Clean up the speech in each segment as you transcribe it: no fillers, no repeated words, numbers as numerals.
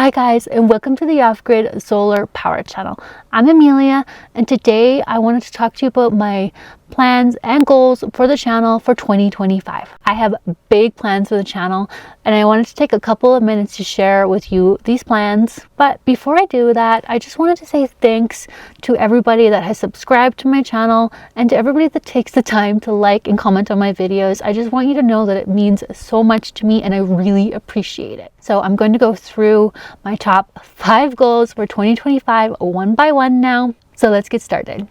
Hi guys, and welcome to the Offgrid Solar Power Channel. I'm Amelia, and today I wanted to talk to you about my plans and goals for the channel for 2025. I have big plans for the channel, and I wanted to take a couple of minutes to share with you these plans. But before I do that, I just wanted to say thanks to everybody that has subscribed to my channel and to everybody that takes the time to like and comment on my videos. I just want you to know that it means so much to me and I really appreciate it. So I'm going to go through my top 5 goals for 2025 one by one now. So let's get started.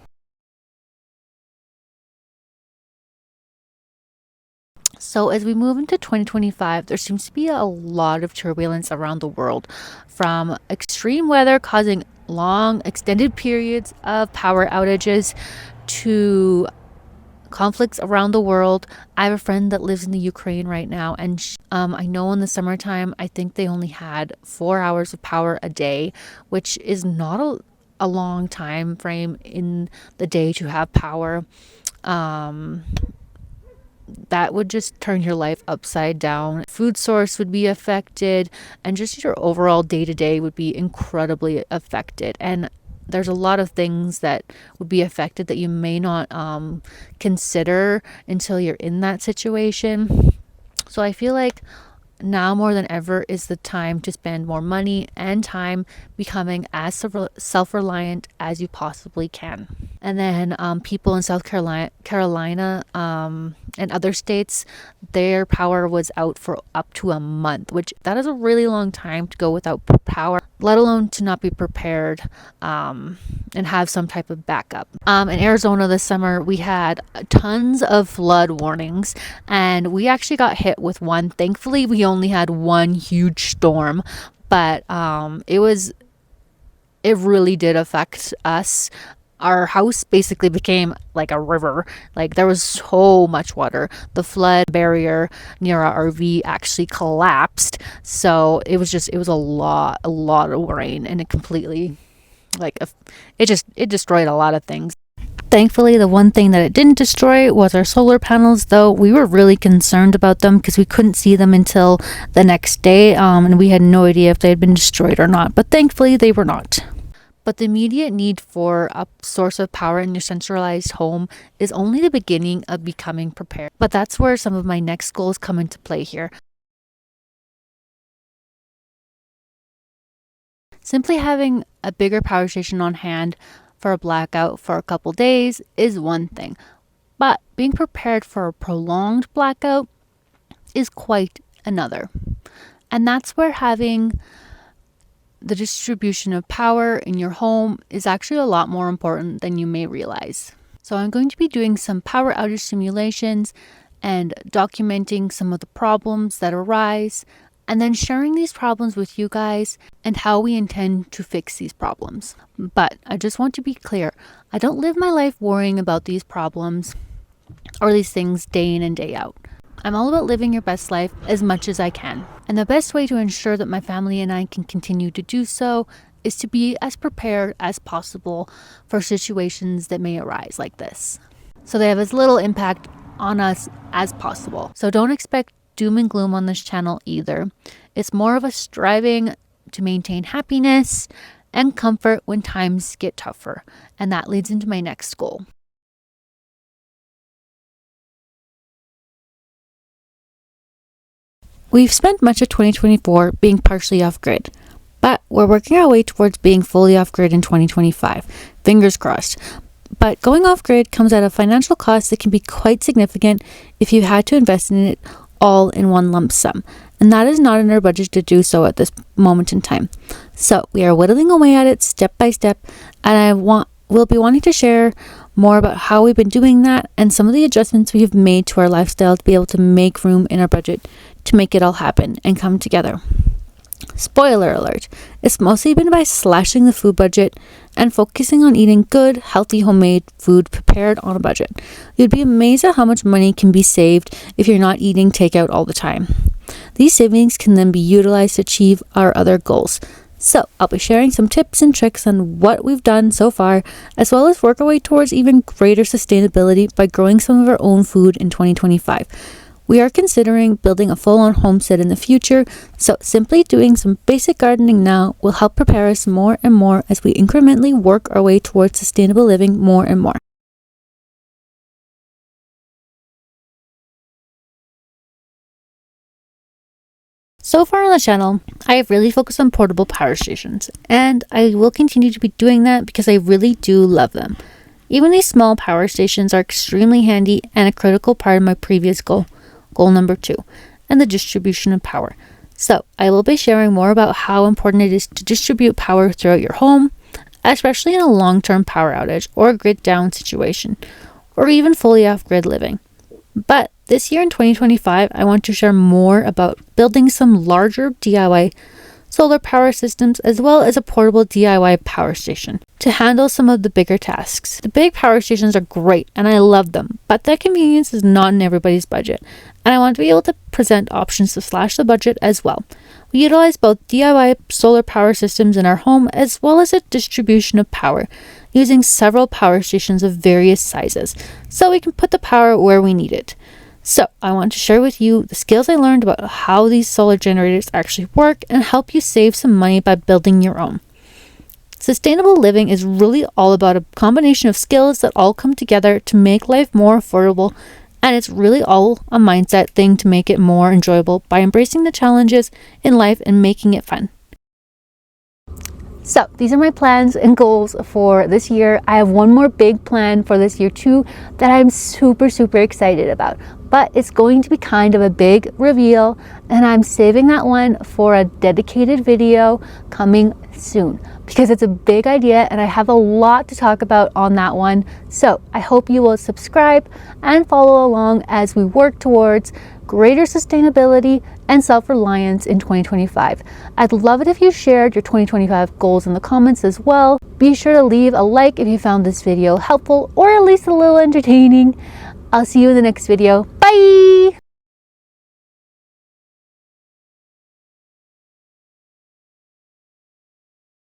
So as we move into 2025, there seems to be a lot of turbulence around the world, from extreme weather causing long extended periods of power outages to conflicts around the world. I have a friend that lives in the Ukraine right now, and I know in the summertime, I think they only had 4 hours of power a day, which is not a long time frame in the day to have power. That would just turn your life upside down. Food source would be affected, and just your overall day-to-day would be incredibly affected. And there's a lot of things that would be affected that you may not consider until you're in that situation. So I feel like now more than ever is the time to spend more money and time becoming as self-reliant as you possibly can. And then people in South Carolina and other states, their power was out for up to a month, which that is a really long time to go without power, let alone to not be prepared and have some type of backup. In Arizona this summer, we had tons of flood warnings, and we actually got hit with one. Thankfully, we only had one huge storm, but it really did affect us. Our house basically became like a river. Like, there was so much water. The flood barrier near our RV actually collapsed. So it was a lot of rain, and it completely, it destroyed a lot of things. Thankfully, the one thing that it didn't destroy was our solar panels, though we were really concerned about them because we couldn't see them until the next day, and we had no idea if they had been destroyed or not. But thankfully, they were not. But the immediate need for a source of power in your centralized home is only the beginning of becoming prepared. But that's where some of my next goals come into play here. Simply having a bigger power station on hand for a blackout for a couple days is one thing, but being prepared for a prolonged blackout is quite another. And that's where having the distribution of power in your home is actually a lot more important than you may realize. So I'm going to be doing some power outage simulations and documenting some of the problems that arise, and then sharing these problems with you guys and how we intend to fix these problems. But I just want to be clear, I don't live my life worrying about these problems or these things day in and day out. I'm all about living your best life as much as I can. And the best way to ensure that my family and I can continue to do so is to be as prepared as possible for situations that may arise like this, so they have as little impact on us as possible. So don't expect doom and gloom on this channel either. It's more of a striving to maintain happiness and comfort when times get tougher. And that leads into my next goal. We've spent much of 2024 being partially off-grid, but we're working our way towards being fully off-grid in 2025. Fingers crossed. But going off-grid comes at a financial cost that can be quite significant if you had to invest in it all in one lump sum. And that is not in our budget to do so at this moment in time. So we are whittling away at it step by step, and we'll be wanting to share more about how we've been doing that and some of the adjustments we have made to our lifestyle to be able to make room in our budget to make it all happen and come together. Spoiler alert, it's mostly been by slashing the food budget and focusing on eating good, healthy, homemade food prepared on a budget. You'd be amazed at how much money can be saved if you're not eating takeout all the time. These savings can then be utilized to achieve our other goals. So I'll be sharing some tips and tricks on what we've done so far, as well as work our way towards even greater sustainability by growing some of our own food in 2025. We are considering building a full-on homestead in the future, so simply doing some basic gardening now will help prepare us more and more as we incrementally work our way towards sustainable living more and more. So far on the channel, I have really focused on portable power stations, and I will continue to be doing that because I really do love them. Even these small power stations are extremely handy and a critical part of my previous goal number 2, and the distribution of power. So I will be sharing more about how important it is to distribute power throughout your home, especially in a long-term power outage or grid down situation, or even fully off-grid living. But this year in 2025, I want to share more about building some larger DIY solar power systems as well as a portable DIY power station to handle some of the bigger tasks. The big power stations are great and I love them, but that convenience is not in everybody's budget, and I want to be able to present options to slash the budget as well. We utilize both DIY solar power systems in our home as well as a distribution of power using several power stations of various sizes so we can put the power where we need it. So I want to share with you the skills I learned about how these solar generators actually work and help you save some money by building your own. Sustainable living is really all about a combination of skills that all come together to make life more affordable, and it's really all a mindset thing to make it more enjoyable by embracing the challenges in life and making it fun. So these are my plans and goals for this year. I have one more big plan for this year too that I'm super excited about, but it's going to be kind of a big reveal, and I'm saving that one for a dedicated video coming soon because it's a big idea and I have a lot to talk about on that one. So I hope you will subscribe and follow along as we work towards greater sustainability and self-reliance in 2025. I'd love it if you shared your 2025 goals in the comments as well. Be sure to leave a like if you found this video helpful or at least a little entertaining. I'll see you in the next video.